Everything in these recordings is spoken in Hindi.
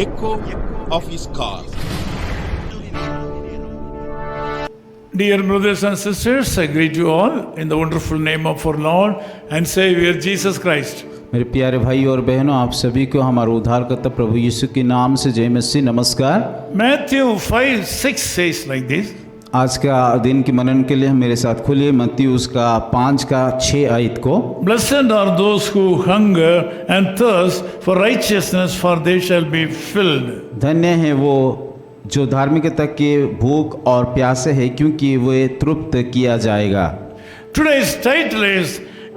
echo of his call. Dear brothers and sisters, I greet you all in the wonderful name of our Lord and Savior Jesus Christ. मेरे प्यारे भाई और बहनों, आप सभी को हमारे उद्धारकर्ता प्रभु यीशु के नाम से जय मसीह नमस्कार। Matthew 5:6 says like this. आज का दिन की मनन के लिए मेरे साथ खुलिए मत्ती उसका 5:6 आयत को। Blessed are those who hunger and thirst for righteousness, for they shall be filled. धन्य है वो जो धार्मिकता के भूख और प्यासे है, क्योंकि वे तृप्त किया जाएगा। Today's title is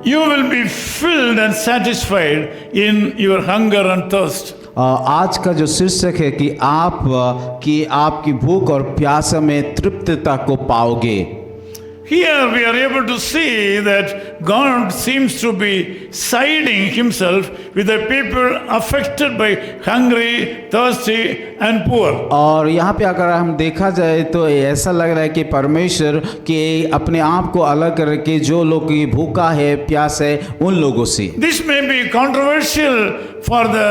You will be filled and satisfied in your hunger and thirst. आज का जो शीर्षक है कि आपकी भूख और प्यास में तृप्तता को पाओगे। Here we are able to see that God seems to be siding himself with the people affected by hungry, thirsty and poor. और यहाँ पे अगर हम देखा जाए तो ऐसा लग रहा है कि परमेश्वर के अपने आप को अलग करके जो लोग की भूखा है, प्यास है, उन लोगों से। This may be controversial for the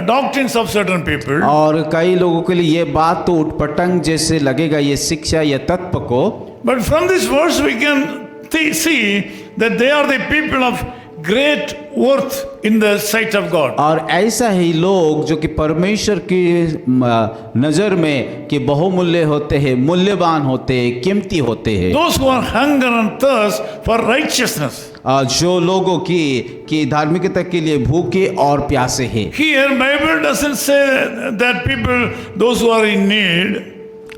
doctrines of certain people. और कई लोगों के लिए ये बात तो उटपटंग जैसे लगेगा, ये शिक्षा या तत्व को। But from this verse we can see that they are the people of great worth in the sight of God. और ऐसा ही लोग जो कि परमेश्वर की नज़र में कि बहुमूल्य होते हैं, मूल्यवान होते हैं, कीमती होते हैं। Those who are hunger and thirst for righteousness. जो लोगों की धार्मिकता के लिए भूखे और प्यासे हैं। Here Bible doesn't say that people, those who are in need.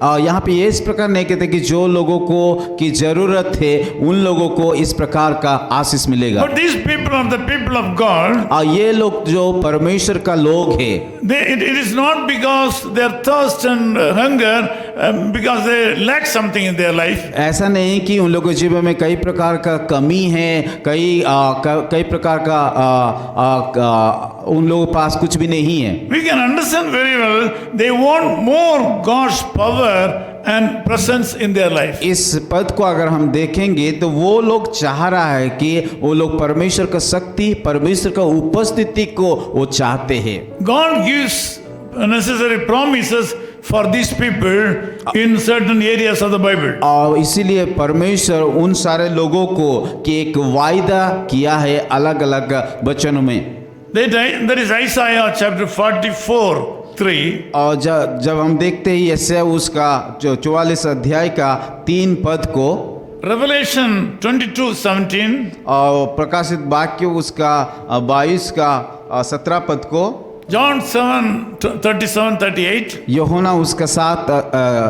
यहाँ पे ये इस प्रकार नहीं कहते कि जो लोगों को की जरूरत है उन लोगों को इस प्रकार का आशीष मिलेगा। But these people are the people of God. ये लोग जो परमेश्वर का लोग है, It is not because their thirst and hunger, because they lack something in their life. ऐसा नहीं कि उन लोगों के जीवन में कई प्रकार का कमी है, कई प्रकार का उन लोगों के पास कुछ भी नहीं है। We can understand very well they want more God's power and presence in their life. इस पद को अगर हम देखेंगे तो वो लोग चाह रहा है कि वो लोग परमेश्वर का शक्ति, परमेश्वर का उपस्थिति को वो चाहते हैं। God gives necessary promises for these people in certain areas of the Bible. और इसीलिए परमेश्वर उन सारे लोगों को कि एक वायदा किया है अलग अलग वचनों में। That is Isaiah chapter 44:3. और जब हम देखते हैं यशायाह उसका जो 44 अध्याय का 3 पद को, Revelation 22:17. और प्रकाशित वाक्य उसका 22 का 17 पद को, John 7:37-38. यूहन्ना उसका 7 का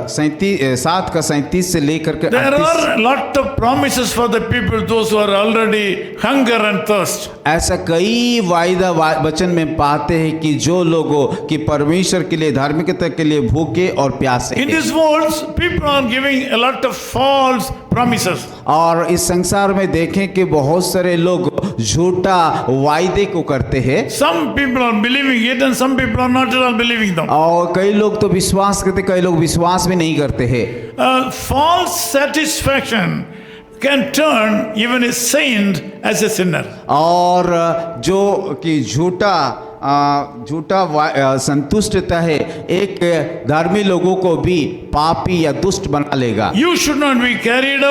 37 से लेकर के There 38। are lot of promises for the people, those who are already hunger and thirst. ऐसा कई वायदा वचन में पाते हैं कि जो लोगों की परमेश्वर के लिए, धार्मिकता के लिए भूखे और प्यासे In हैं। this world, people are giving a lot of false promises. और इस संसार में देखें कि बहुत सारे लोग झूठा वायदे को करते हैं। Some people are believing it and some people are not at all believing them. और कई लोग तो विश्वास करते, कई लोग विश्वास भी नहीं करते हैं। False satisfaction can turn even a saint as a sinner. और जो कि झूठा संतुष्टता है एक धार्मिक लोगों को भी पापी या दुष्ट बना लेगा। You should not be carried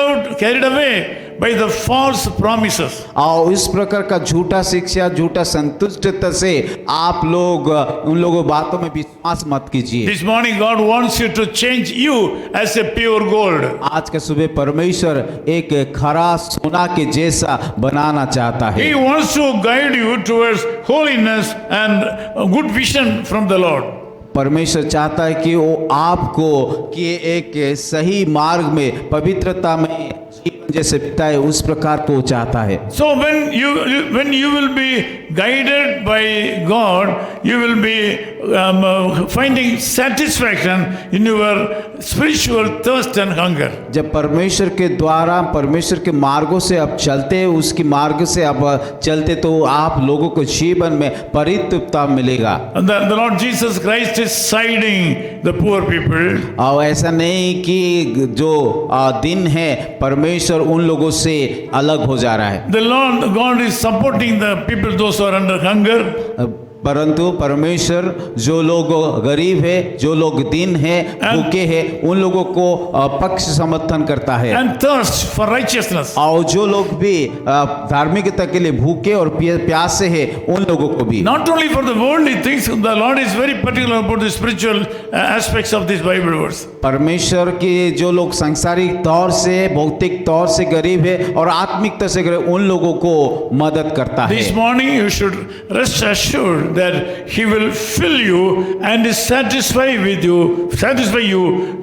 away by the false promises. और इस प्रकार का झूठा शिक्षा, झूठा संतुष्टता से आप लोग उन लोगों बातों में विश्वास मत कीजिए। This morning God wants you to change you as a pure gold. आज के सुबह परमेश्वर एक खरा सोना के जैसा बनाना चाहता है। He wants to guide you towards holiness and a good vision from the Lord. परमेश्वर चाहता है कि वो आपको कि एक सही मार्ग में, पवित्रता में जीवन जैसे बिताए, उस प्रकार को चाहता है। So when you will be guided by God, you will be finding satisfaction in your spiritual thirst and hunger. जब परमेश्वर के द्वारा, परमेश्वर के मार्गों से आप चलते हैं, उसकी मार्ग से आप चलते, तो आप लोगों को जीवन में परितृप्ति मिलेगा। The Lord Jesus Christ is siding the poor people. और ऐसा नहीं कि जो दिन है परमेश्वर उन लोगों से अलग हो जा रहा है। The Lord God is supporting the people, those who are under hunger. परंतु परमेश्वर जो लोग गरीब है, जो लोग दीन है, भूखे हैं, उन लोगों को पक्ष समर्थन करता है। and thirst for righteousness. और जो लोग भी धार्मिकता के लिए भूखे और प्यासे हैं, उन लोगों को भी। Not only for the worldly things, the Lord is very particular about the spiritual aspects of this Bible verse. परमेश्वर के जो लोग सांसारिक तौर से, भौतिक तौर से गरीब है और आत्मिकता से गरीब, उन लोगों को मदद करता है। This morning you should rest assured that He will fill you and satisfy you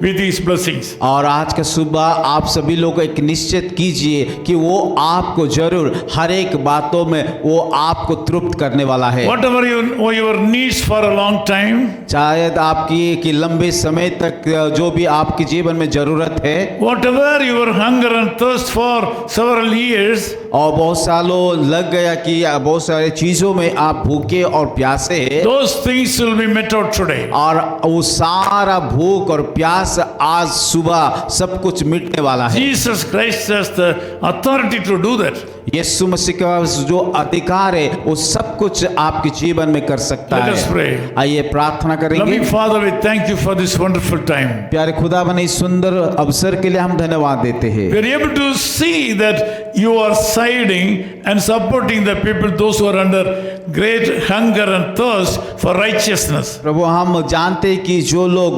with His blessings. और आज का सुबह आप सभी लोग एक निश्चित कीजिए कि वो आपको जरूर हर एक बातों में वो आपको तृप्त करने वाला है। Whatever your needs for a long time, शायद आपकी कि लंबे समय तक जो भी आपके जीवन में जरूरत है, whatever your hunger and thirst for several years, और बहुत सालों लग गया कि बहुत सारे चीजों में आप भूखे और प्यासे हैं, those things will be met out today. और वो सारा भूख और प्यास आज सुबह सब कुछ मिटने वाला है। Jesus Christ has the authority to do that. यीशु मसीह के पास जो अधिकार है वो सब कुछ आपके जीवन में कर सकता Let us pray. है। आइए प्रार्थना करेंगे। Loving Father, we thank you for this wonderful time. प्यारे खुदावन, इस सुंदर अवसर के लिए हम धन्यवाद देते हैं। We are able to see that you are siding and supporting the people, those who are under great hunger and thirst for righteousness. प्रभु, हम जानते हैं कि जो लोग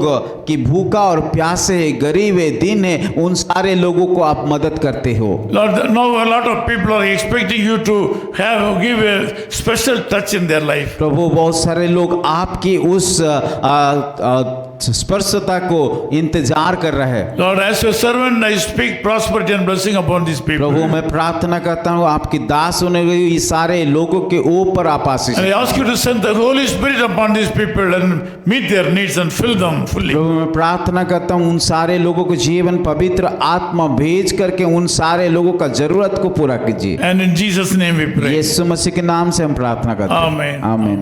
कि भूखा और प्यासे है, गरीब है, दीन है, उन सारे लोगों को आप मदद करते हो। Lord, now a lot of people are expecting you to give a special touch in their life. प्रभु, बहुत सारे लोग आपकी उस स्पर्शता को इंतजार कर रहे हैं। Lord, as your servant, I speak prosperity and blessing upon these people. प्रभु, मैं प्रार्थना करता हूँ आपकी दास होने गई ये सारे लोगों के ऊपर आप आशीष। And I ask you to send the Holy Spirit upon these people and meet their needs and fill them fully. प्रभु, मैं प्रार्थना करता हूँ उन सारे लोगों को जीवन पवित्र आत्मा भेज करके उन सारे लोगों का जरूरत को पूरा कीजिए। And in Jesus' name we pray. यीशु मसीह के नाम से हम प्रार्थना करते हैं। Amen. आमीन।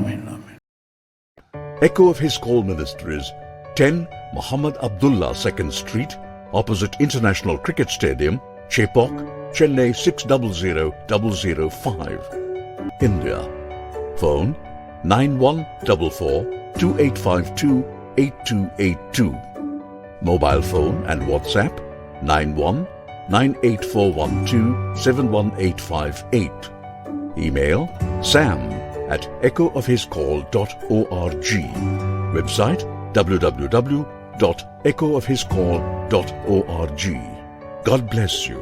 Echo of His Call Ministries, 10 Muhammad Abdullah 2nd Street, opposite International Cricket Stadium, Chepauk, Chennai 600005, India. Phone 9144-2852-8282. Mobile phone and WhatsApp 91-98412-71858. Email sam@echoofhiscall.org. Website www.echoofhiscall.org. God bless you.